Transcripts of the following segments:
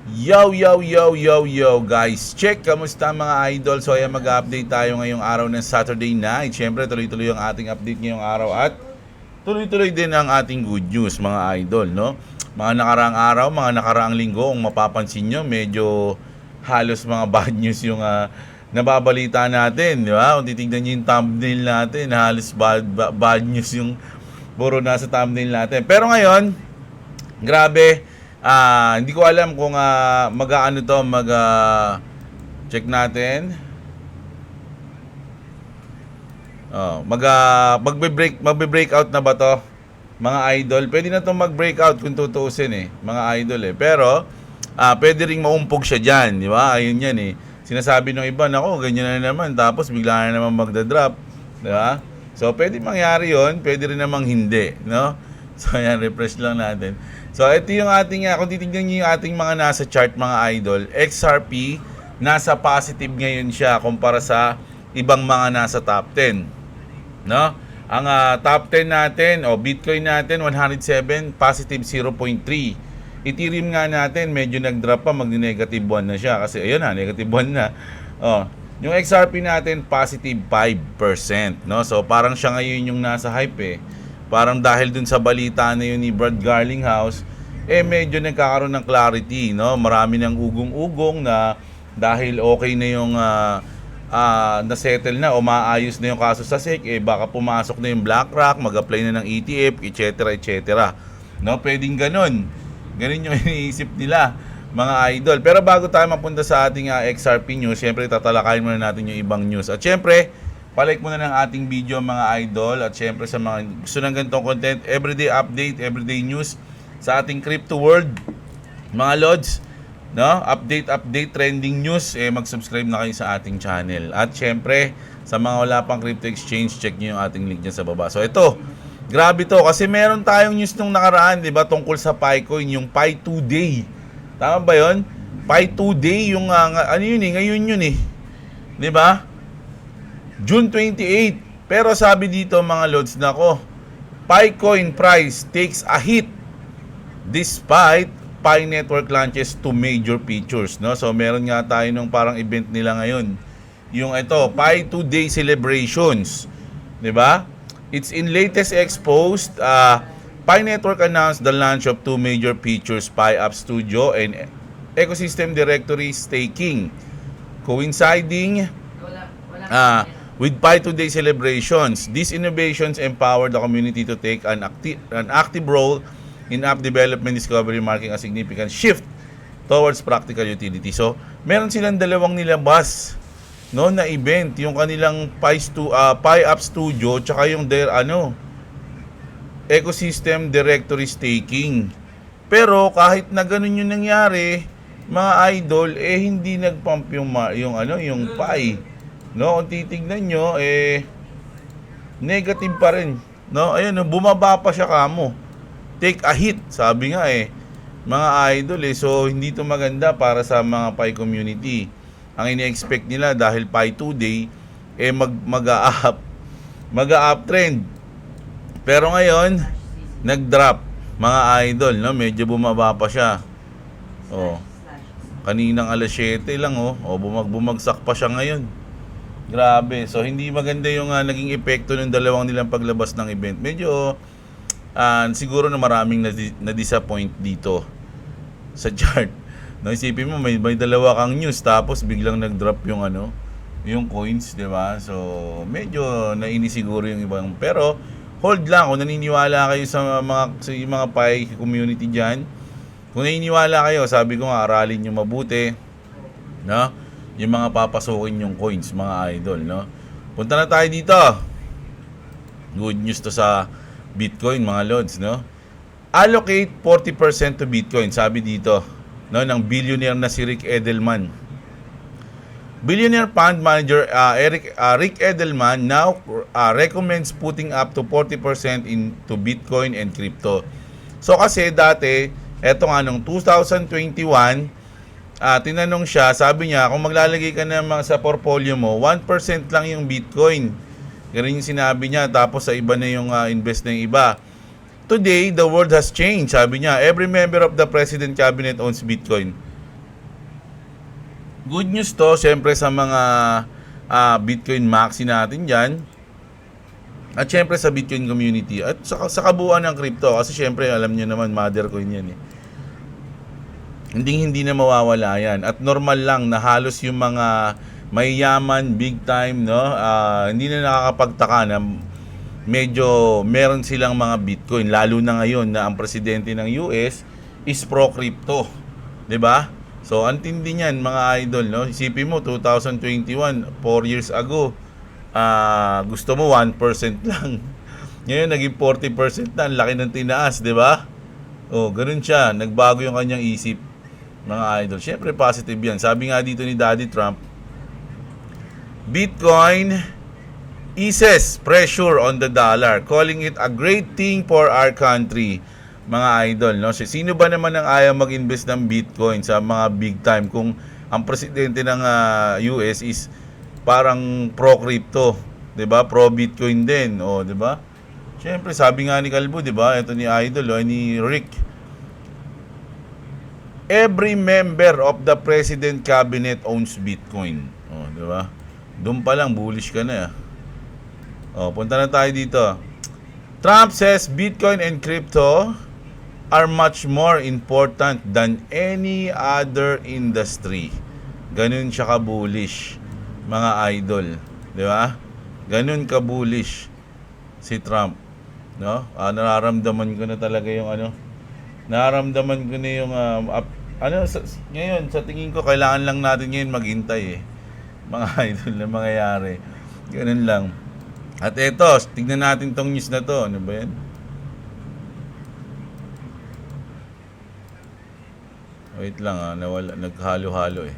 Yo, yo, yo, yo, yo, guys. Check, kamusta mga idol? So, ayan, mag-update tayo ngayong araw ng Saturday night. Siyempre, tuloy-tuloy ang ating update ngayong araw at tuloy-tuloy din ang ating good news, mga idol, no? Mga nakaraang araw, mga nakaraang linggo, kung mapapansin nyo, medyo halos mga bad news yung nababalita natin, di ba? Kung titignan nyo yung thumbnail natin, halos bad news yung puro nasa thumbnail natin. Pero ngayon, grabe, hindi ko alam kung mag-aano to, check natin. Oh, magbe-breakout na ba to? Mga idol, pwede na tong mag-breakout kung tutuusin mga idol Pero pwede ring maumpog siya diyan, di ba? Ayun yan Sinasabi ng iba, nako, ganyan na naman, tapos bigla na naman magda-drop, di ba? So, pwede mangyari 'yon, pwede rin namang hindi, no? So, ayan, refresh lang natin. So, ito yung ating, kung titignan nyo yung ating mga nasa chart, mga idol, XRP, nasa positive ngayon siya kumpara sa ibang mga nasa top 10. No? Ang top 10 natin, Bitcoin natin, 107, positive 0.3. Ethereum nga natin, medyo nag-drop pa, mag-negative 1 na siya. Kasi, ayun na, negative 1 na. Yung XRP natin, positive 5%. No? So, parang siya ngayon yung nasa hype Parang dahil dun sa balita na yun ni Brad Garlinghouse, medyo nagkakaroon ng clarity, no? Marami ng ugong-ugong na dahil okay na yung na-settle na o maayos na yung kaso sa SEC, baka pumasok na yung BlackRock, mag-apply na ng ETF, etc. etc. No? Pwedeng ganun. Ganun yung iniisip nila, mga idol. Pero bago tayo mapunta sa ating XRP news, syempre tatalakayin muna natin yung ibang news. At syempre, palike muna ng ating video, mga idol. At syempre sa mga gusto ng ganitong content, everyday update, everyday news sa ating crypto world, mga lods, no? Update, trending news, mag-subscribe na kayo sa ating channel. At syempre, sa mga wala pang crypto exchange, check nyo yung ating link dyan sa baba. So ito, grabe to, kasi meron tayong news nung nakaraan, di ba, tungkol sa Picoin, yung Pi 2 Day. Tama ba yun? Pi 2 Day, yung, ano yun ngayon yun di ba? June 28. Pero sabi dito, mga lods, nako, Picoin price takes a hit despite Pi Network launches two major features, no? So meron nga tayo nung parang event nila ngayon. Yung ito, Pi 2 Day celebrations, 'di ba? It's in latest exposed, Pi Network announced the launch of two major features, Pi App Studio and Ecosystem Directory Staking, coinciding with Pi 2 Day celebrations. These innovations empower the community to take an active role in app development discovery, marking a significant shift towards practical utility. So, meron silang dalawang nilabas, no, na event, yung kanilang Pi App Studio tsaka yung their Ecosystem Directory Staking. Pero kahit na ganun yung nangyari, mga idol, hindi nagpump yung Pi. No, kung titignan nyo, negative pa rin. No, ayun, bumaba pa siya kamo. Take a hit, sabi nga mga idol So, hindi to maganda para sa mga Pi community. Ang ini-expect nila dahil Pi 2 Day, mag-a-up trend. Pero ngayon, nag-drop, mga idol, no? Medyo bumaba pa siya. Kaninang alas 7 lang, bumagsak pa siya ngayon. Grabe. So, hindi maganda yung naging epekto ng dalawang nilang paglabas ng event. Medyo siguro na maraming na-disappoint dito sa chart. No, isipin mo may dalawa kang news tapos biglang nag-drop yung yung coins, 'di ba? So, medyo nainis siguro yung ibang. Pero hold lang kung naniniwala kayo sa mga Pi community diyan. Kung naniniwala kayo, sabi ko nga, aralin niyo mabuti, no? Yung mga papasukin yung coins, mga idol, no? Punta na tayo dito. Good news to sa Bitcoin, mga lods, no? Allocate 40% to Bitcoin, sabi dito, no, ng billionaire na si Rick Edelman. Billionaire fund manager Rick Edelman now recommends putting up to 40% into Bitcoin and crypto. So kasi dati, eto nga nung 2021, tinanong siya, sabi niya, kung maglalagay ka na sa portfolio mo, 1% lang yung Bitcoin. Ganun yung sinabi niya. Tapos sa iba na yung invest na yung iba. Today, the world has changed. Sabi niya, every member of the President Cabinet owns Bitcoin. Good news to, syempre sa mga Bitcoin maxi natin dyan. At syempre sa Bitcoin community. At sa kabuuan ng crypto. Kasi syempre, alam nyo naman, mother coin yan eh. Hindi na mawawala yan. At normal lang na halos yung mga mayayaman, big time, no? Hindi na nakakapagtaka na medyo meron silang mga Bitcoin. Lalo na ngayon na ang presidente ng US is pro-crypto. 'Di ba? So, antindi niyan mga idol, no? Isipin mo, 2021, 4 years ago, gusto mo 1% lang. Ngayon, naging 40% na. Ang laki ng tinaas, 'di ba? Oh, ganun siya. Nagbago yung kanyang isip, mga idol. Siyempre, positive yan. Sabi nga dito ni Daddy Trump, Bitcoin eases pressure on the dollar, calling it a great thing for our country. Mga idol, no? Sino ba naman ang ayaw mag-invest ng Bitcoin sa mga big time kung ang presidente ng US is parang pro-crypto, 'di ba? Pro-Bitcoin din, oh, 'di ba? Siyempre, sabi nga ni Kalbo, 'di ba? Ito ni Idol, ni Rick. Every member of the president cabinet owns Bitcoin. Oh, 'di ba? Doon pa lang bullish ka na. Oh, punta na tayo dito. Trump says Bitcoin and crypto are much more important than any other industry. Ganun siya ka-bullish, mga idol. Di ba? Ganun ka-bullish si Trump. No? Nararamdaman ko na talaga yung nararamdaman ko na yung ngayon, sa tingin ko, kailangan lang natin ngayon maghintay eh. Mga idol na mangyayari. Ganun lang. At eto, tignan natin tong news na to. Ano ba yan? Wait lang nawala, naghalo-halo eh.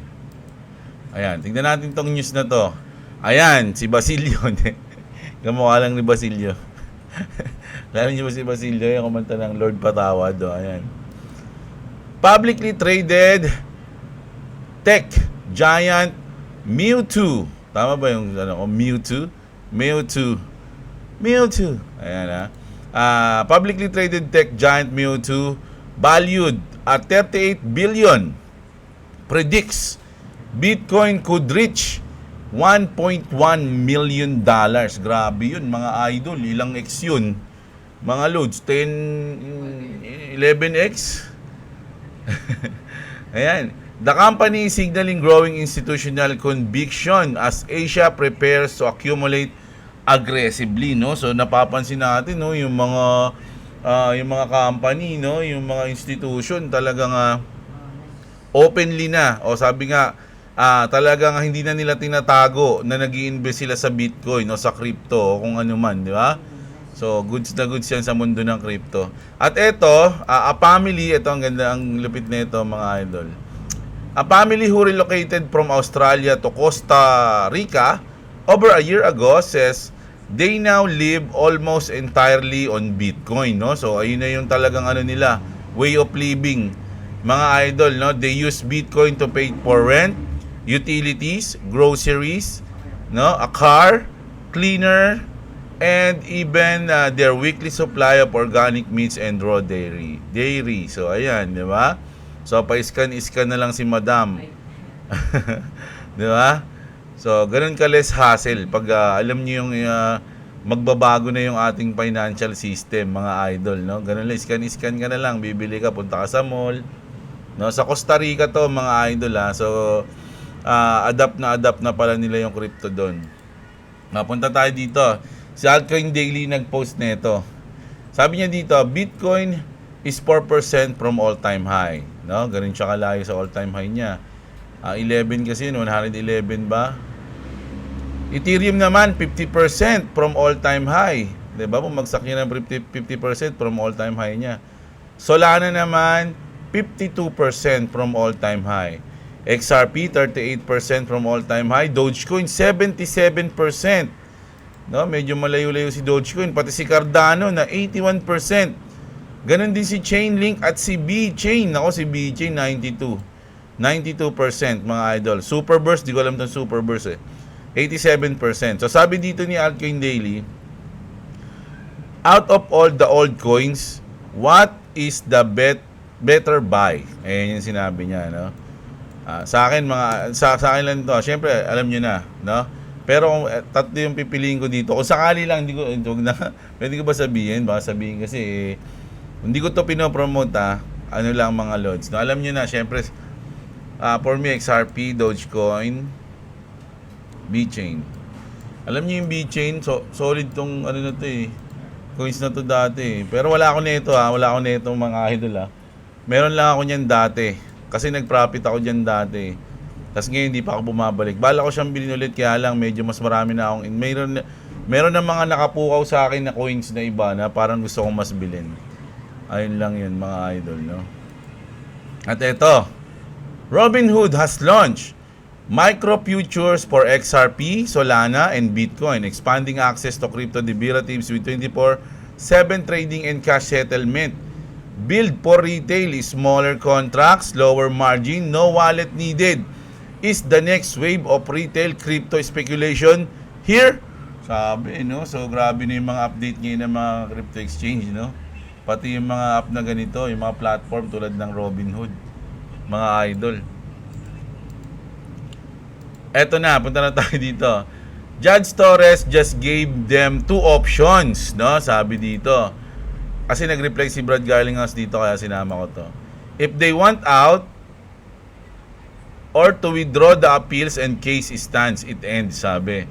Ayan, tignan natin tong news na to. Ayan, si Basilio. Kamukha lang ni Basilio. Lalo niyo ba si Basilio, yung kumanta ng Lord Patawad. Ayan. Publicly traded tech giant Mewtwo. Tama ba yung Mewtwo? Mewtwo. Ayan publicly traded tech giant Mewtwo, valued at 38 billion, predicts Bitcoin could reach $1.1 million. Grabe yun, mga idol. Ilang X yun? Mga loads, 11X? Ayan. The company is signaling growing institutional conviction as Asia prepares to accumulate aggressively, no? So napapansin natin, no, yung mga company, no, yung mga institution talagang openly na, o sabi nga talagang hindi na nila tinatago na nag-i-invest sila sa Bitcoin o sa crypto o kung ano man, di ba? So goods na goods yan sa mundo ng crypto. At ito, a family, ito ang ganda, ang lupit nito, mga idol. A family who relocated from Australia to Costa Rica over a year ago says they now live almost entirely on Bitcoin, no? So ayun na yung talagang nila, way of living, mga idol, no? They use Bitcoin to pay for rent, utilities, groceries, no? A car, cleaner, and even their weekly supply of organic meats and raw dairy. So ayan, di ba? So pa-scan na lang si Madam. Di ba? So, ganun ka less hassle pag alam niyo yung magbabago na yung ating financial system, mga idol, no? Ganun lang, scan ka na lang, bibili ka, punta ka sa mall, no? Sa Costa Rica to, mga idol, So, adapt na pala nila yung crypto doon. Punta tayo dito. Si Altcoin Daily nag-post nito. Sabi niya dito, Bitcoin is 4% from all-time high, no? Ganun siya kalayo sa all-time high niya. 11 kasi yun, 111 ba? Ethereum naman, 50% from all-time high. Diba? Bumagsak niya ng 50% from all-time high niya. Solana naman, 52% from all-time high. XRP, 38% from all-time high. Dogecoin, 77%. No? Medyo malayo-layo si Dogecoin. Pati si Cardano na 81%. Ganon din si Chainlink at si B-Chain. Ako, si B-Chain, 92%, mga idol. Superburst, di ko alam itong Superburst 87%. So sabi dito ni Altcoin Daily, out of all the old coins, what is the better buy? Ayan yung sinabi niya, no? Sa akin sa akin lang to. Syempre, alam niyo na, no? Pero kung tatlo yung pipiliin ko dito, kung sakali lang hindi ko wag na pwede ko ba sabihin? Baka sabihin kasi hindi ko to pinopromote ano lang mga lods. No, alam niyo na, syempre for me XRP, Dogecoin, B-Chain. Alam niyo yung B-Chain, solid tong ano na to coins na to dati. Pero wala ako nito wala ako nito mga idol Meron lang ako niyan dati. Kasi nag-profit ako diyan dati. Tapos ngayon hindi pa ako bumabalik. Bala ko siyang bilhin ulit kaya lang medyo mas marami na akong meron na mga nakapukaw sa akin na coins na iba na parang gusto kong mas bilhin. Ayun lang 'yun mga idol, no. At ito, Robinhood has launched micro futures for XRP, Solana, and Bitcoin, expanding access to crypto derivatives with 24/7 trading and cash settlement. Build for retail, smaller contracts, lower margin, no wallet needed. Is the next wave of retail crypto speculation here? Sabi, no? So, grabe na yung mga update ngayon ng mga crypto exchange, no? Pati yung mga app na ganito, yung mga platform tulad ng Robinhood, mga idol. Eto na, punta na tayo dito. Judge Torres just gave them two options, no? Sabi dito. Kasi nag-reply si Brad Garlinghouse dito kaya sinama ko to. If they want out or to withdraw the appeals and case stands, it ends, sabi.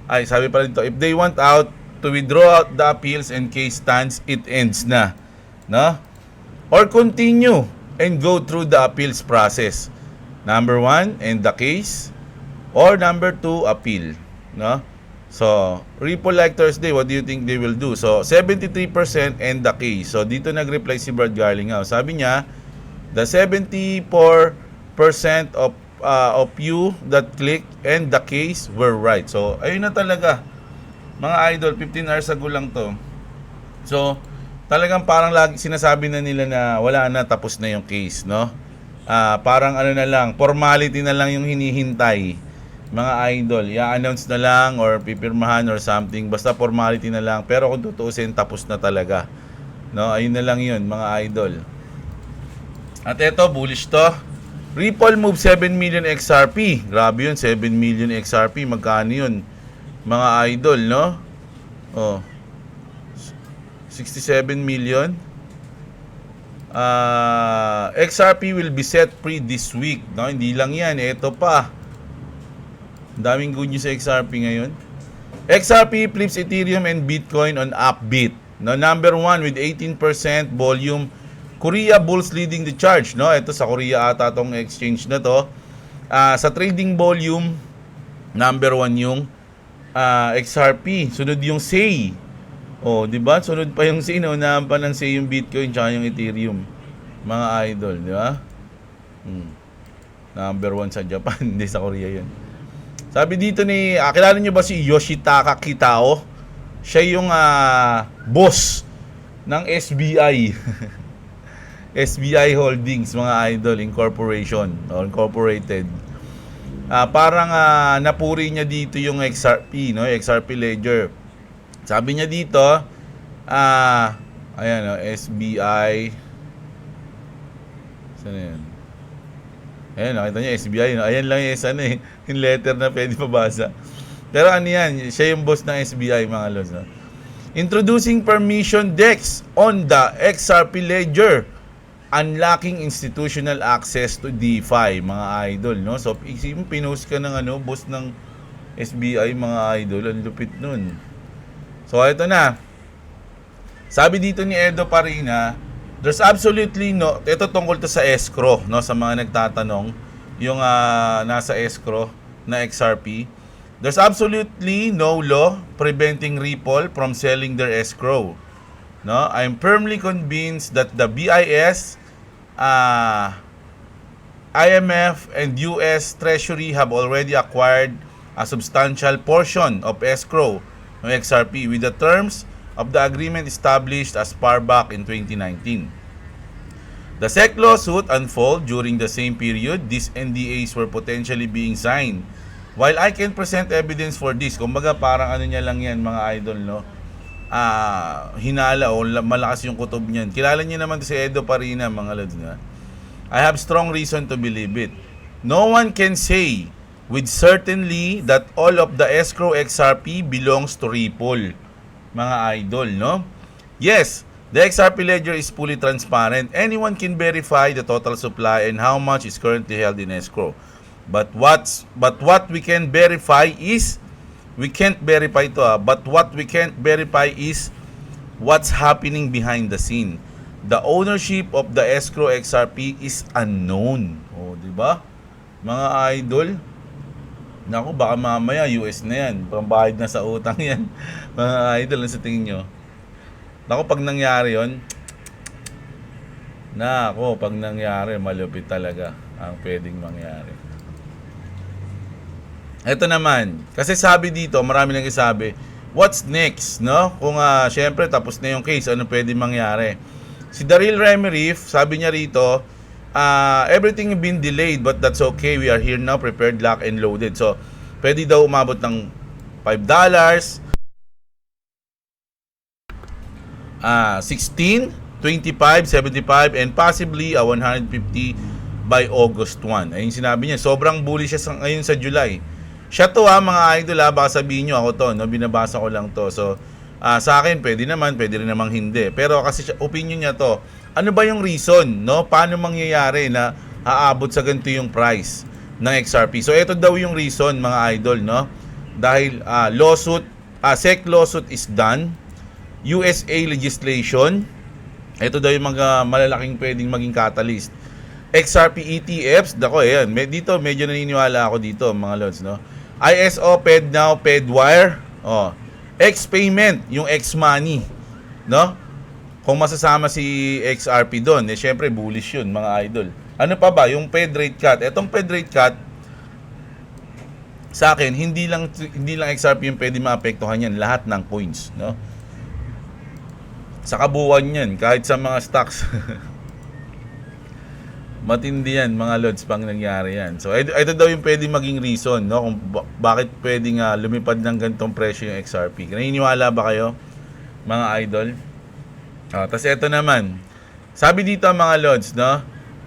Ay, sabi pa rin to. If they want out to withdraw the appeals and case stands, it ends na. No? Or continue and go through the appeals process. Number 1, end the case. Or number 2, appeal. No? So, Ripple like Thursday, what do you think they will do? So, 73% end the case. So, dito nag-reply si Brad Garlinghouse. Sabi niya, the 74% of you that click and the case were right. So, ayun na talaga. Mga idol, 15 hours ago lang to. So, talagang parang lagi sinasabi na nila na wala na, tapos na yung case, no? Parang ano na lang, formality na lang yung hinihintay. Mga idol, i-announce na lang or pipirmahan or something, basta formality na lang. Pero kung tutuusin, tapos na talaga. No, ayun na lang yun, mga idol. At eto, bullish to. Ripple move 7 million XRP. Grabe yun, 7 million XRP. Magkano yun, mga idol, no? Oh, 67 million. XRP will be set free this week. No, hindi lang yan, eto pa. Daming good news sa XRP ngayon. XRP flips Ethereum and Bitcoin on Upbit. No, number 1 with 18% volume. Korea Bulls leading the charge. No, ito sa Korea ata tong exchange na to. Sa trading volume, number 1 yung XRP. Sunod yung SEI. Oh, di ba? Sunod pa yung SEI. Unahan pa ng SEI yung Bitcoin tsaka yung Ethereum. Mga idol, di ba? Number 1 sa Japan, hindi sa Korea yun. Sabi dito ni, kilala niyo ba si Yoshitaka Kitao? Siya yung boss ng SBI. SBI Holdings, mga idol, incorporation or incorporated. Parang napuri niya dito yung XRP, no? XRP Ledger. Sabi niya dito, ayan, SBI. Saan yan? Ayan, nakita niyo SBI, no? Ayan lang yung letter na pwede mabasa. Pero ano yan, siya yung boss ng SBI, mga lods, no? Introducing permission DEX on the XRP Ledger, unlocking institutional access to DeFi, mga idol, no? So, isipin, pinost ka ng boss ng SBI, mga idol, ang lupit nun. So, ito na. Sabi dito ni Edo Parina, there's absolutely no, ito tungkol to sa escrow, no, sa mga nagtatanong, yung nasa escrow na XRP. There's absolutely no law preventing Ripple from selling their escrow. No, I'm firmly convinced that the BIS, IMF, and US Treasury have already acquired a substantial portion of escrow ng XRP with the terms of the agreement established as far back in 2019. The SEC lawsuit unfolded during the same period. These NDAs were potentially being signed. While I can present evidence for this, kumbaga parang ano niya lang yan, mga idol, no? Hinala o malakas yung kutob niyan. Kilala niyo naman si Edo Parina, mga lads, na I have strong reason to believe it. No one can say with certainty that all of the escrow XRP belongs to Ripple, mga idol, no? Yes, the XRP ledger is fully transparent. Anyone can verify the total supply and how much is currently held in escrow. But what we can verify is but what we can't verify is what's happening behind the scene. The ownership of the escrow XRP is unknown. Oh, di ba? Mga idol, naku, baka mamaya US na yan. Pambayad na sa utang yan. Mga idol, ano sa tingin nyo? Naku, pag nangyari yon, pag nangyari, malupit talaga ang pwedeng mangyari. Ito naman, kasi sabi dito, marami nang isabi, what's next, no? Kung syempre tapos na yung case, ano pwedeng mangyari? Si Daryl Remerif, sabi niya rito, everything been delayed but that's okay. We are here now, prepared, locked and loaded. So, pwede daw umabot ng $5, 16, 25, 75 and possibly 150 by August 1. Ayun sinabi niya, sobrang bullish siya ngayon sa July. Siya to mga idol baka sabihin nyo ako to, no? Binabasa ko lang to. So, sa akin, pwede rin namang hindi. Pero kasi opinion niya to, ano ba yung reason, no? Paano mangyayari na aabot sa ganito yung price ng XRP? So, ito daw yung reason, mga idol, no? Dahil SEC lawsuit is done, USA legislation, ito daw yung mga malalaking pwedeng maging catalyst. XRP ETFs, dito medyo naniniwala ako dito, mga lods, no? ISO, FedNow, FedWire, X-Payment, yung X-Money, no? Kung masasama si XRP doon, syempre bullish yun, mga idol. Ano pa ba? Yung Fed rate cut. Etong Fed rate cut, sa akin, hindi lang XRP yung pwede maapektuhan yan, lahat ng coins, no? Sa kabuuan yan, kahit sa mga stocks. Matindi yan, mga lods, pang nangyari yan. So, ito daw yung pwede maging reason, no? Kung bakit pwedeng lumipad ng ganitong presyo yung XRP. Naniniwala ba kayo, mga idol? Tapos ito naman. Sabi dito, mga lods, no?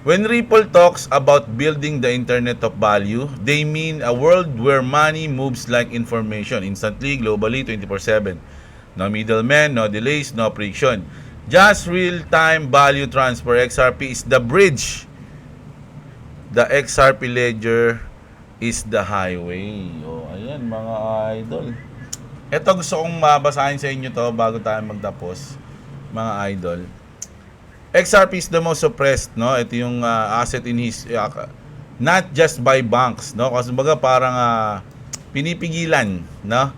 When Ripple talks about building the Internet of Value, they mean a world where money moves like information, instantly, globally, 24/7. No middlemen, no delays, no friction. Just real-time value transfer. XRP is the bridge. The XRP ledger is the highway. Ayan, mga idol. Ito gusto kong mabasahin sa inyo to bago tayo magtapos, mga idol. XRP is the most suppressed, no? Ito yung asset in his not just by banks, no? Kasi baga parang pinipigilan, no?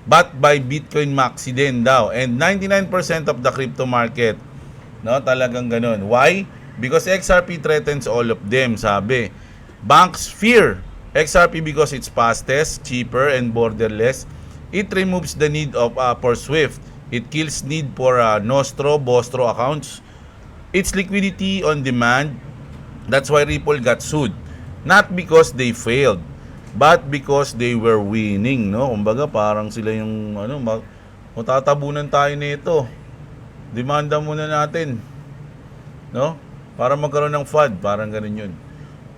But by Bitcoin Maxi din daw. And 99% of the crypto market, no? Talagang ganun. Why? Because XRP threatens all of them, sabi. Banks fear XRP because it's fastest, cheaper, and borderless. It removes the need for SWIFT. It kills need for Nostro, Bostro accounts. It's liquidity on demand. That's why Ripple got sued. Not because they failed, but because they were winning, no? Kumbaga parang sila yung matatabunan tayo nito. Demanda muna natin, no? Para magkaroon ng FUD, parang ganun yun.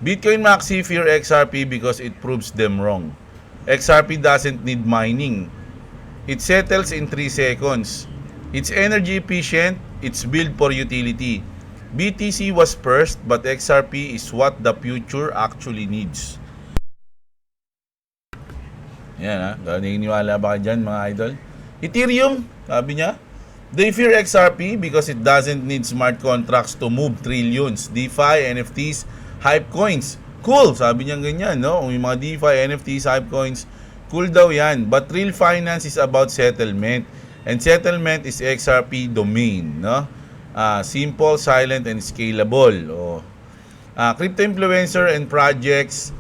Bitcoin Maxi fear XRP because it proves them wrong. XRP doesn't need mining. It settles in 3 seconds. It's energy efficient. It's built for utility. BTC was first, but XRP is what the future actually needs. Yan naniniwala ba kayo dyan, mga idol? Ethereum, sabi niya, they fear XRP because it doesn't need smart contracts to move trillions. DeFi, NFTs, hype coins. Cool, sabi niya ganyan, no? Yung mga DeFi, NFTs, hype coins, cool daw yan. But real finance is about settlement. And settlement is XRP domain, no? Simple, silent, and scalable. Crypto influencer and projects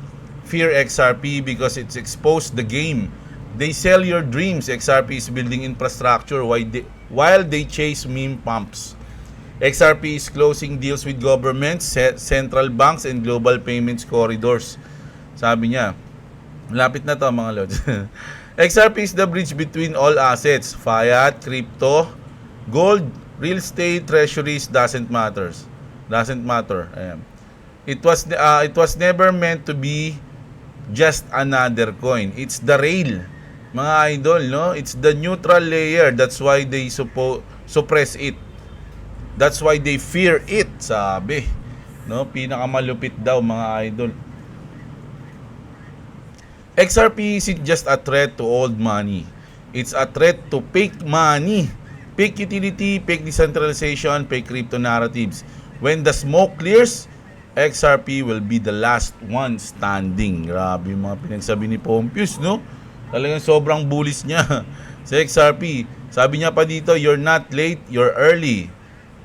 fear XRP because it's exposed the game. They sell your dreams. XRP is building infrastructure while they chase meme pumps. XRP is closing deals with governments, central banks, and global payments corridors. Sabi niya, lapit na to, mga lods. XRP is the bridge between all assets, fiat, crypto, gold, real estate, treasuries, doesn't matter. Ayan. It was never meant to be just another coin. It's the rail, mga idol, no? It's the neutral layer. That's why they suppress it. That's why they fear it, sabi. No, pinakamalupit daw, mga idol. XRP isn't just a threat to old money. It's a threat to fake money, fake utility, fake decentralization, fake crypto narratives. When the smoke clears, XRP will be the last one standing. Grabe yung mga pinagsabi ni Pompous, no? Talagang sobrang bullish niya sa XRP. Sabi niya pa dito, you're not late, you're early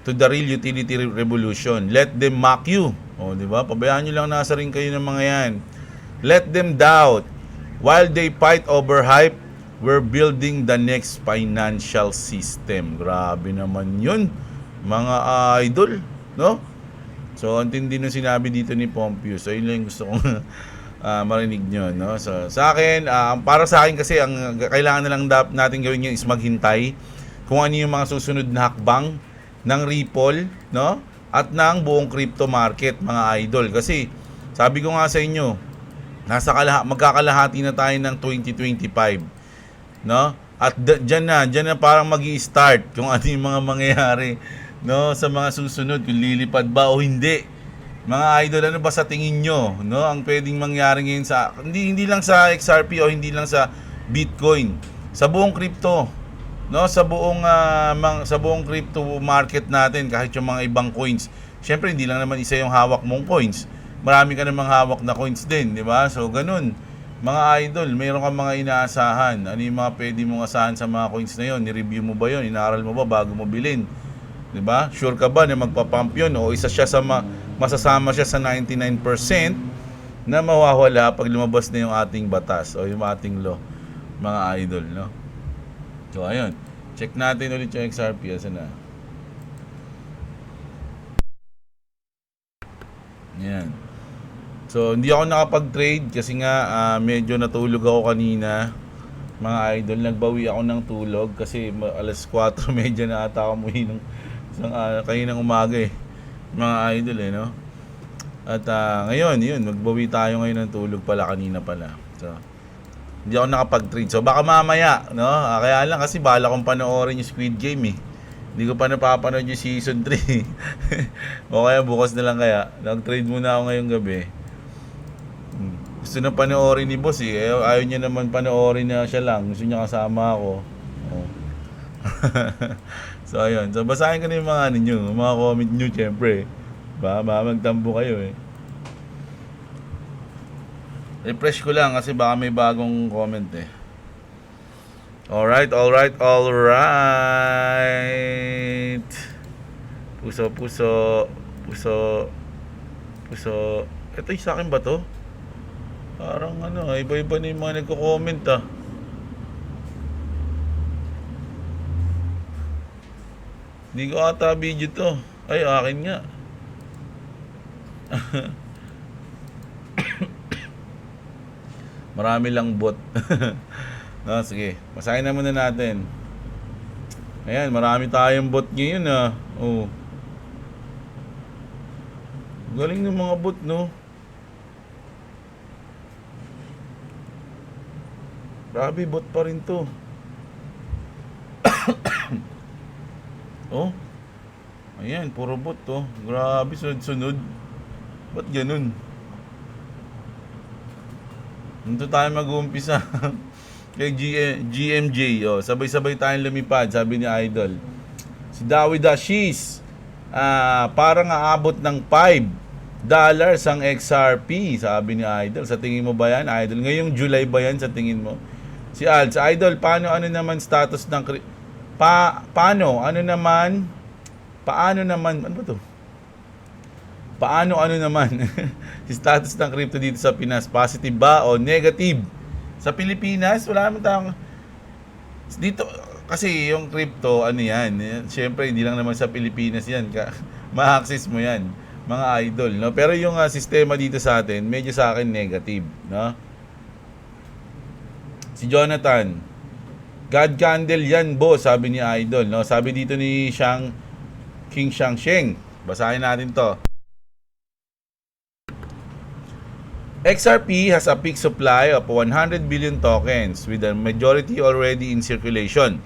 to the real utility revolution. Let them mock you. O, di ba? Pabayaan nyo lang, nasa rin kayo ng mga yan. Let them doubt. While they fight over hype, we're building the next financial system. Grabe naman yun, mga idol, no? So, ang tindi nung sinabi dito ni Pompous. So, yun lang yung gusto kong marinig nyo, no? So, sa akin, para sa akin kasi, ang kailangan na lang natin gawin yun is maghintay kung ano yung mga susunod na hakbang ng Ripple, no? At ng buong crypto market, mga idol. Kasi, sabi ko nga sa inyo, magkakalahati na tayo ng 2025, no? At dyan na parang magi-start kung ano yung mga mangyayari, no, sa mga susunod, kung lilipad ba o hindi. Mga idol, ano ba sa tingin nyo, no, ang pwedeng mangyari ngayon sa hindi lang sa XRP o hindi lang sa Bitcoin, sa buong crypto, no, sa buong crypto market natin, kahit yung mga ibang coins. Syempre hindi lang naman isa yung hawak mong coins. Marami ka namang hawak na coins din, di ba? So ganun. Mga idol, mayroon kang mga inaasahan. Ano yung mga pwede mong asahan sa mga coins na yon? Ni-review mo ba yon? Inaaral mo ba bago mo bilhin? 'Di ba? Sure ka ba na magpa-pump 'yon o isa siya sa masasama siya sa 99% na mawawala pag lumabas na yung ating batas o yung ating law, mga idol, no? So ayun. Check natin ulit yung XRP, asan na? Yan. So hindi ako nakapag-trade kasi nga medyo natulog ako kanina. Mga idol, nagbawi ako ng tulog kasi alas 4:30 na ata ako muhi ng kaninang umaga eh, mga idol eh, no? At ngayon, yun, magbawi tayo ngayon ng tulog pala, kanina pala. So, hindi ako nakapag-trade. So, baka mamaya, no? Kaya lang kasi bala kong panoorin yung Squid Game eh. Hindi ko pa napapanood yung season 3. O kaya bukas na lang kaya. Nag-trade muna ako ngayong gabi. Gusto na panoorin ni boss eh. Ayaw niya naman panoorin na siya lang. Gusto niya kasama ako. Oh. So ayun, so basahin ko na yung mga ninyo, mga comment nyo, syempre. Magtambo kayo eh. Refresh ko lang kasi baka may bagong comment eh. Alright. Puso. Ito yung sa akin ba to? Parang iba-iba na yung mga nagko-comment ah. Hindi ko ata video to. Ay, akin nga. Marami lang bot. No, sige. Basahin na muna natin. Ayan, marami tayong bot ngayon ah. Oh. Galing ng mga bot, no? Grabe, bot pa rin to. Oh. Ayan, puro bot to. Grabe, sunod-sunod. Ba't ganun? Dito tayo mag-uumpisa. Kay GMJ, oh, sabay-sabay tayong lumipad, sabi ni Idol. Si Dawi Dashis, parang aabot ng $5 ang XRP, sabi ni Idol. Sa tingin mo ba yan, Idol? Ngayong July ba yan sa tingin mo? Si Alds, Idol, paano naman status ng paano naman ano ba to? Paano naman si status ng crypto dito sa Pinas? Positive ba o negative? Sa Pilipinas, wala naman tayong dito kasi yung crypto, yan. Siyempre, hindi lang naman sa Pilipinas yan. Ma-access mo yan, mga idol, no? Pero yung sistema dito sa atin, medyo sa akin negative, no? Si Jonathan, God candle yan, boss, sabi ni Idol, no? Sabi dito ni King Shang Sheng. Basahin natin to. XRP has a peak supply of 100 billion tokens with the majority already in circulation.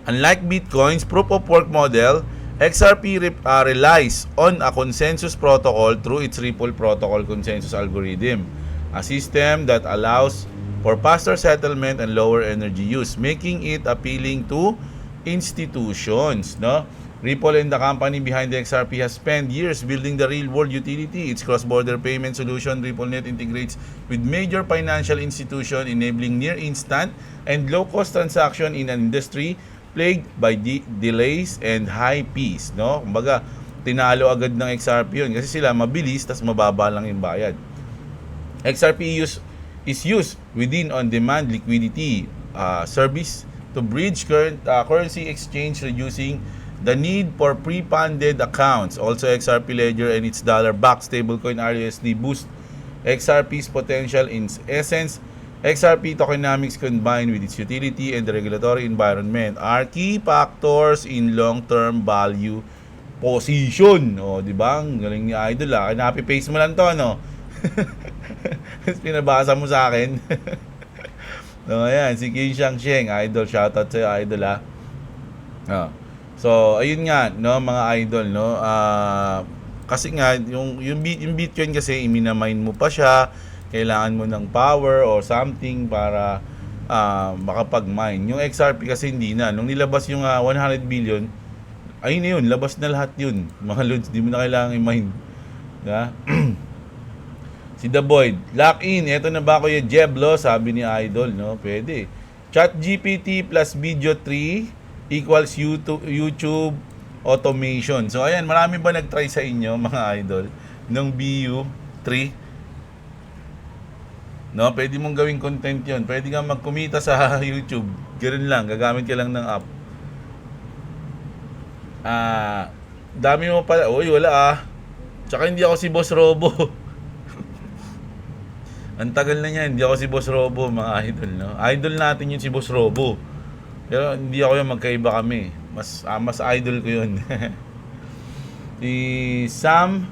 Unlike Bitcoin's proof-of-work model, XRP relies on a consensus protocol through its Ripple protocol consensus algorithm, a system that allows for faster settlement and lower energy use, making it appealing to institutions. No? Ripple and the company behind the XRP has spent years building the real-world utility. Its cross-border payment solution, RippleNet, integrates with major financial institutions, enabling near-instant and low-cost transaction in an industry plagued by delays and high fees. No? Kumbaga, tinalo agad ng XRP yun kasi sila mabilis tas mababa lang yung bayad. XRP is used within on-demand liquidity service to bridge currency exchange, reducing the need for pre-funded accounts. Also, XRP Ledger and its dollar-backed stablecoin RUSD boost XRP's potential. In essence, XRP tokenomics combined with its utility and the regulatory environment are key factors in long-term value position. O, di ba? Ang galing ni Idol ah. Kinapi-paste mo lang to, no? Pinabasa mo sa akin. So, ayan. Si King Shang, Idol. Shoutout sa'yo, Idol ah. So, ayun nga, no, mga idol, no. Kasi nga yung Bitcoin kasi iminamine mo pa siya, kailangan mo ng power or something para makapag-mine. Yung XRP kasi hindi na. Nung nilabas yung 100 billion, ayun na yun, labas na lahat yun. Mga loads, di mo na kailangan i-mine. Diba? Si The Void, lock in. Eto na ba Kuya Jeblo? Sabi ni Idol, no? Pwede. ChatGPT plus Video 3 equals YouTube automation. So, ayan, marami ba nag-try sa inyo, mga idol, ng BU3? No, pwede mong gawing content yon. Pwede kang magkumita sa YouTube. Ganoon lang, gagamit ka lang ng app. Dami mo pala. Uy, wala ah. Tsaka hindi ako si Boss Robo. Ang tagal na niyan, hindi ako si Boss Robo, mga idol, no? Idol natin yun si Boss Robo. Pero hindi ako yung magkaiba kami. Mas idol ko yun. Si Sam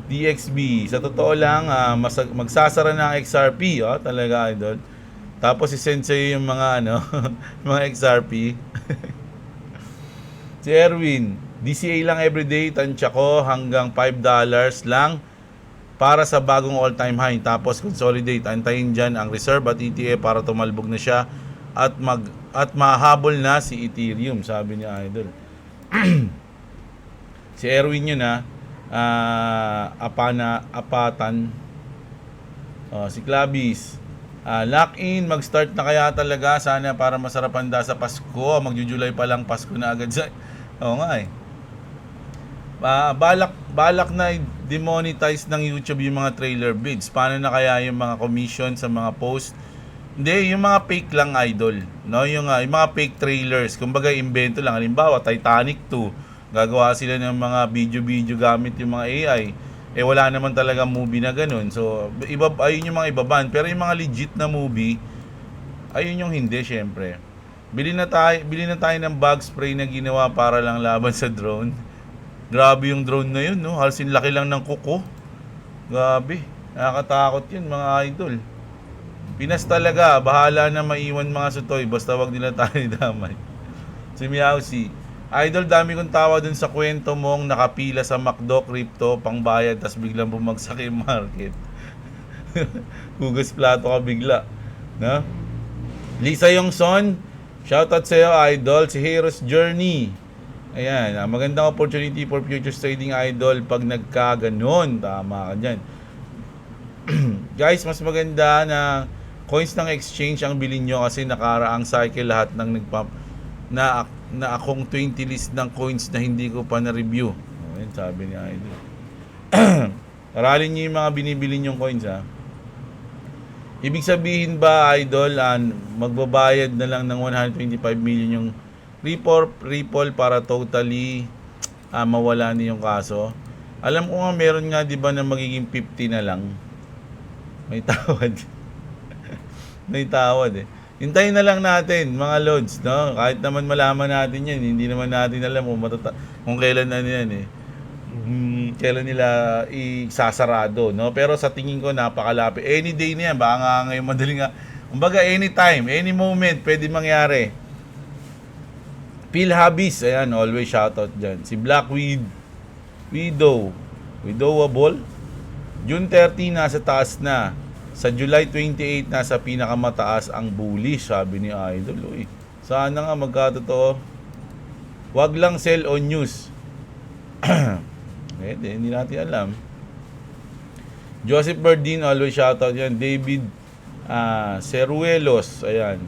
DXB. Sa totoo lang, magsasara ng XRP. Oh, talaga idol. Tapos i-send sa'yo yung mga, mga XRP. Si Erwin. DCA lang everyday. Tansya ko hanggang $5 lang para sa bagong all-time high. Tapos consolidate. Antayin dyan ang reserve at ETF para tumalbog na siya at mahabol na si Ethereum, sabi ni Idol. Si Erwin yun apatan. Si Clabis, lock in, mag-start na kaya talaga sana para masarap handa sa Pasko. Magju-July pa lang, Pasko na agad. Oo nga eh. Balak na demonetize ng YouTube yung mga trailer bids. Paano na kaya yung mga commission sa mga post? Hindi, yung mga fake lang idol, no? Yung mga fake trailers, kumbaga invento lang. Halimbawa, Titanic 2, gagawa sila ng mga video gamit yung mga AI. Wala naman talaga movie na ganun. So, ayun yung mga ibaban. Pero yung mga legit na movie, ayun yung hindi, syempre. Bili na tayo ng bug spray na ginawa para lang laban sa drone. Grabe yung drone na yun, no? Halos laki lang ng kuko. Grabe. Nakakatakot yun, mga idol. Pinas talaga, bahala na maiwan mga sutoy, basta wag nila tayo damay. Si Miausi, idol, dami kong tawa dun sa kwento mong nakapila sa McDo, crypto, pangbayad, tas biglang bumagsak yung market. Hugas plato ka bigla. No? Lisa Yongson, shoutout sa'yo, idol. Si Hero's Journey. Ayan, magandang opportunity for futures trading, idol, pag nagkaganon. Tama ka dyan. Guys, mas maganda na coins ng exchange ang bilhin nyo kasi nakaraang cycle lahat ng na akong 20 list ng coins na hindi ko pa na-review. Ayan, sabi ni Idol. Aralin nyo yung mga binibili nyong coins, ha. Ibig sabihin ba, Idol, magbabayad na lang ng 125 million yung Ripple para totally mawala na yung kaso? Alam ko nga meron nga 'di ba na magiging 50 na lang. May tawad. May tawad eh. Hintayin na lang natin mga loads, no? Kahit naman malaman natin 'yan, hindi naman natin alam kung kailan na yan eh. kailan nila isasarado, no? Pero sa tingin ko napakalapit. Any day na yan, baka nga ngayon madaling nga. Kumbaga anytime, any moment pwede mangyari. Phil Habis, ayan, always shoutout dyan. Si Widowable. June 30 nasa taas na. Sa July 28 nasa pinakamataas ang bullish, sabi ni Idol. Uy, sana nga magkatotoo. Wag lang sell on news. Hindi natin alam. Joseph Berdin, always shoutout yan. David Ceruelos, ayan.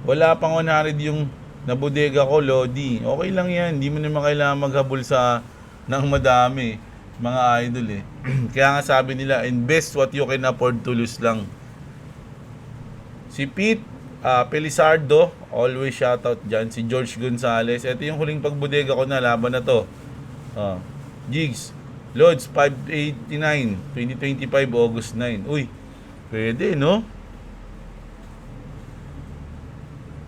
Wala pang 100 yung nabodega ko, Lodi. Okay lang yan. Hindi mo naman kailangan maghabol sa ng madami, mga idol eh. Kaya nga sabi nila, invest what you can afford to lose lang. Si Pete Pelizardo, always shoutout dyan. Si George Gonzalez. Ito yung huling pagbodega ko na, laban na to. Jigs, Lods, 589, 2025, August 9. Uy, pwede, no?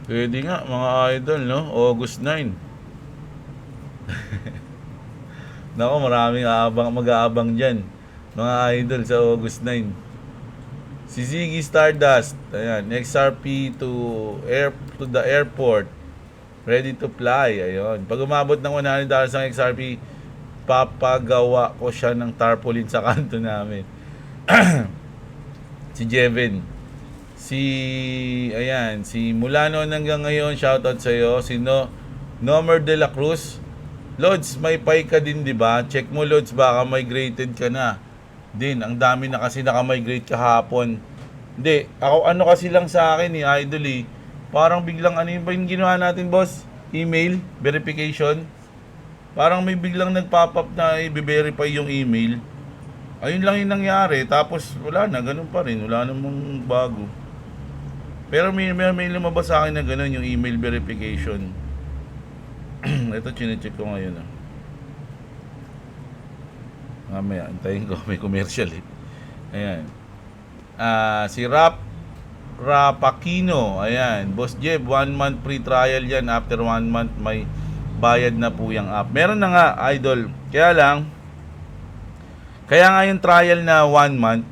Pwede nga, mga idol, no? August 9. Nako, maraming mag-aabang dyan, mga idol, sa August 9. Si Ziggy Stardust, ayan, XRP to the airport, ready to fly, ayun. Pag umabot ng $100 ang XRP, papagawa ko siya ng tarpaulin sa kanto namin. Si Jevin. Si mula noon hanggang ngayon, shoutout sa iyo. Si Nomer de la Cruz. Lods, may pay ka din, di ba? Check mo, Lods, baka migrated ka na. Din, ang dami na kasi naka-migrate kahapon. Hindi, ano kasi lang sa akin ni Idol eh. Parang biglang ano yung ginawa natin, boss? Email verification. Parang may biglang nag-pop up na i-verify yung email. Ayun lang yung nangyari. Tapos wala na, ganun pa rin. Wala namang bago. Pero may lumabas sa akin na ganun yung email verification. Ito, chinecheck ko ngayon. Mamaya, antayin ko. May commercial eh. Ayan. Si Rapakino. Ayan. Boss Jeb, 1 month free trial yan. After 1 month, may bayad na po yung app. Meron na nga, idol. Kaya nga yung trial na 1 month,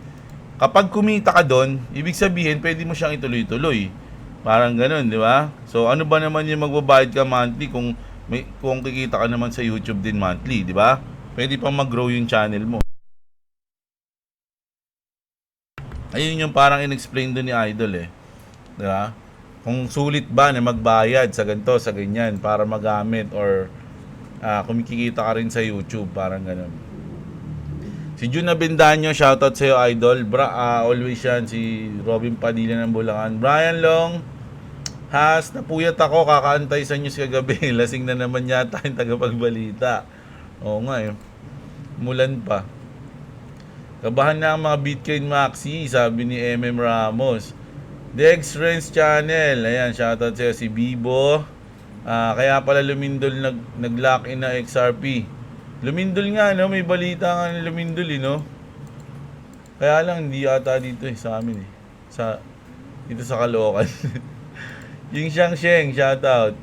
kapag kumita ka doon, ibig sabihin, pwede mo siyang ituloy-tuloy. Parang ganun, di ba? So, ano ba naman yung magbabayad ka monthly kung kikita ka naman sa YouTube din monthly, di ba? Pwede pang mag-grow yung channel mo. Ayun yung parang in-explain doon ni Idol eh. Di ba? Kung sulit ba na magbayad sa ganito, sa ganyan, para magamit or kumikita ka rin sa YouTube, parang ganun. Si Jun Abendaño, shoutout sa iyo, Idol. Always yan. Si Robin Padilla ng Bulacan. Brian Long, napuyat ako, kakaantay sa news kagabi. Lasing na naman yata yung tagapagbalita. Oo nga eh. Mulan pa. Kabahan na ang mga Bitcoin Maxi, sabi ni MM Ramos. Dex Friends Channel, ayan, shoutout sa'yo. Si Bibo, kaya pala lumindol nag-lock in na XRP. Lumindol nga, no? May balita nga na lumindol, no? Kaya lang, hindi ata dito sa amin eh. Dito sa Caloocan. Yung Sheng, shoutout.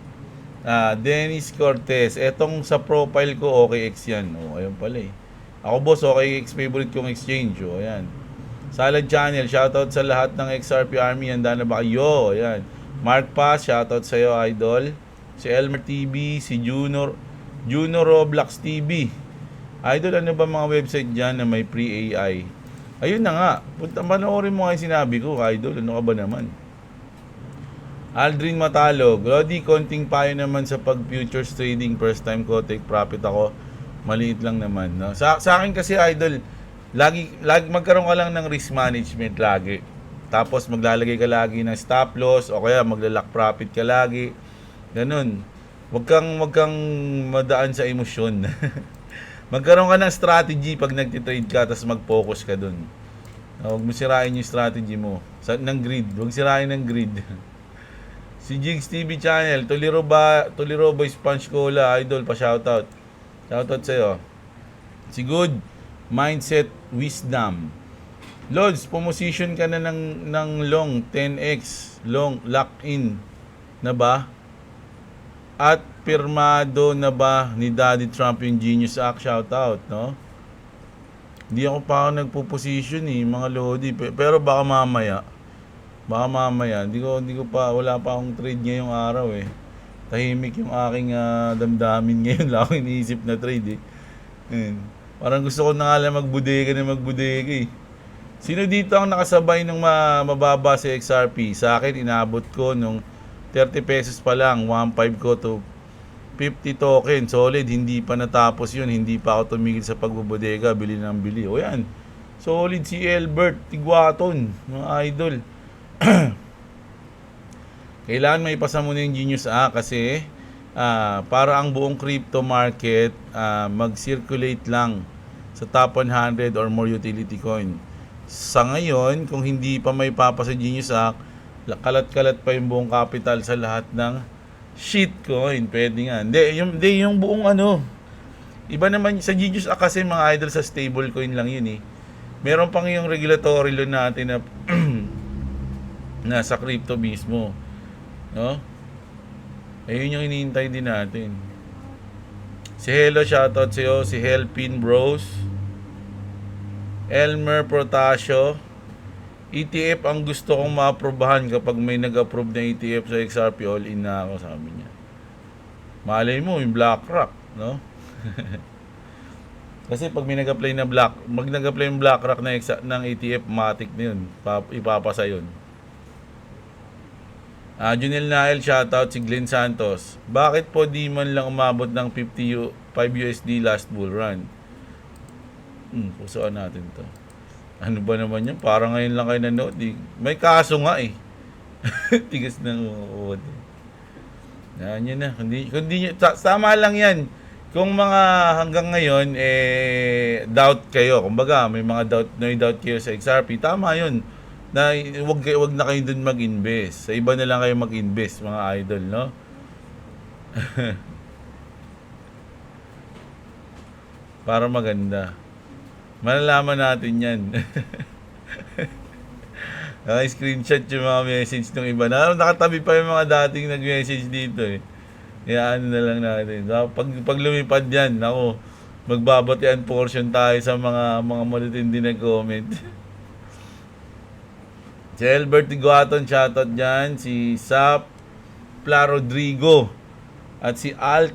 Dennis Cortez, etong sa profile ko, OKX yan. Ayun pala eh. Ako boss, OKX favorite kong exchange. Ayan. Salad Channel, shoutout sa lahat ng XRP Army. Handa na ba kayo? Ayan. Mark Pass, shoutout sa iyo, Idol. Si Elmer TV, si Juno Roblox TV. Idol, ano ba mga website dyan na may pre-AI? Ayun na nga. Panoorin mo nga yung sinabi ko, Idol. Ano ka ba naman? Aldrin Matalog. Lodi, konting payo naman sa pag-futures trading. First time ko, take profit ako. Maliit lang naman. No? Sa akin kasi, Idol, lagi magkaroon ka lang ng risk management lagi. Tapos maglalagay ka lagi ng stop loss o kaya magla-lock profit ka lagi. Ganun. Wag kang madaan sa emosyon. Magkaroon ka ng strategy pag nagtitrade ka, tapos mag-focus ka dun. Huwag mo sirain yung strategy mo. Ng greed. Huwag sirain ng greed. Si Jigs TV Channel, Tuliro Boy Sponge Cola, Idol, pa-shoutout. Shoutout sa'yo. Si Good Mindset Wisdom. Lods, pumosition ka na ng long 10x, long lock-in na ba? At kumpirmado na ba ni Daddy Trump yung Genius Act? Shoutout, no? Hindi ako pa ako nagpo-position mga lodi. Pero baka mamaya. Hindi ko pa, wala pa akong trade ngayong araw Tahimik yung aking damdamin ngayon. Wala akong iniisip na trade Ayun. Parang gusto ko na nga lang magbudega Sino dito ang nakasabay ng mababa sa XRP? Sa akin, inabot ko nung 30 pesos pa lang, 1.5 ko to 50 token. Solid, hindi pa natapos yun. Hindi pa ako tumigil sa pagbubodega, bili ng bili. O yan, solid si Albert Tiguaton, mga idol. Kailangan may ipasa muna yung Genius kasi para ang buong crypto market mag-circulate lang sa top 100 or more utility coin. Sa ngayon, kung hindi pa may papasa Genius Act, kalat-kalat pa yung buong capital sa lahat ng shitcoin. Pwede nga. Hindi yung buong Iba naman sa Genius Act kasi mga idol sa stablecoin lang yun Meron pang yung regulatory law natin na nasa crypto mismo. No? Ayun yung hinihintay din natin. Si Hello, shoutout sa'yo. Si Helpin Bros. Elmer Protasio. ETF ang gusto kong ma-aprobahan kapag may nag-approve na ETF sa XRP, all in na ako, sabi niya. Malay mo, yung BlackRock, no? Kasi pag may nag-apply na nag-apply yung BlackRock ng ETF, matik na yun. Ipapasa yun. Junel Nael, shoutout si Glenn Santos. Bakit po di man lang umabot ng 55 USD last bull run? Pusuan natin to. Ano ba naman yan? Parang ngayon lang kayo nanood. May kaso nga Tigas ng uod. Yan na. Kundi, tama lang yan. Kung mga hanggang ngayon, doubt kayo. Kumbaga, may mga doubt kayo sa XRP. Tama yun. Na wag na kayo dun mag-invest. Sa iba na lang kayo mag-invest, mga idol, no? Para maganda. Malalaman natin yan. Screenshot yung mga message ng iba. Nakatabi pa yung mga dating nag-message dito Kaya na lang natin. Pag lumipad yan, magbabatian portion tayo sa mga matitindi na comment. Si Albert Tiguaton, shoutout dyan. Si Sap Pla Rodrigo. At si All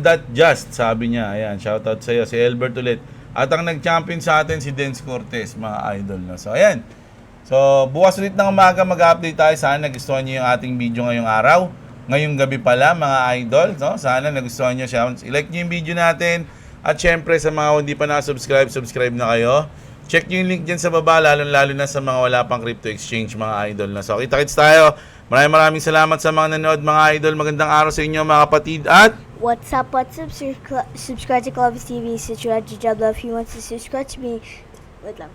That Just, sabi niya. Ayan, shoutout sa'yo. Si Albert ulit. At ang nag-champion sa atin, si Dance Cortez, mga idol. So, ayan. So, bukas ulit ng umaga mag-update tayo. Sana nagustuhan niyo yung ating video ngayong araw. Ngayong gabi pala, mga idol. No? Sana nagustuhan niyo siya. I-like niyo yung video natin. At syempre, sa mga hindi pa na-subscribe, subscribe na kayo. Check niyo yung link dyan sa baba, lalo na sa mga wala pang crypto exchange, mga idol. So, kita-kits tayo. Maraming salamat sa mga nanood, mga idol. Magandang araw sa inyo, mga kapatid. At what's up? Subscribe to Clovis TV. Subscribe to Jabla if you want to subscribe to me. Wait lang.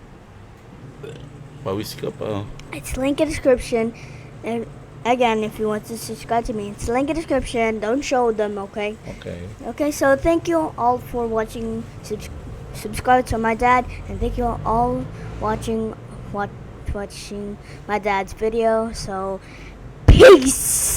Pawis ka pa. It's link in description. And again, if you want to subscribe to me, it's link in description. Don't show them, okay? Okay, so thank you all for watching. Subscribe to my dad. And thank you all watching my dad's video. So, peace!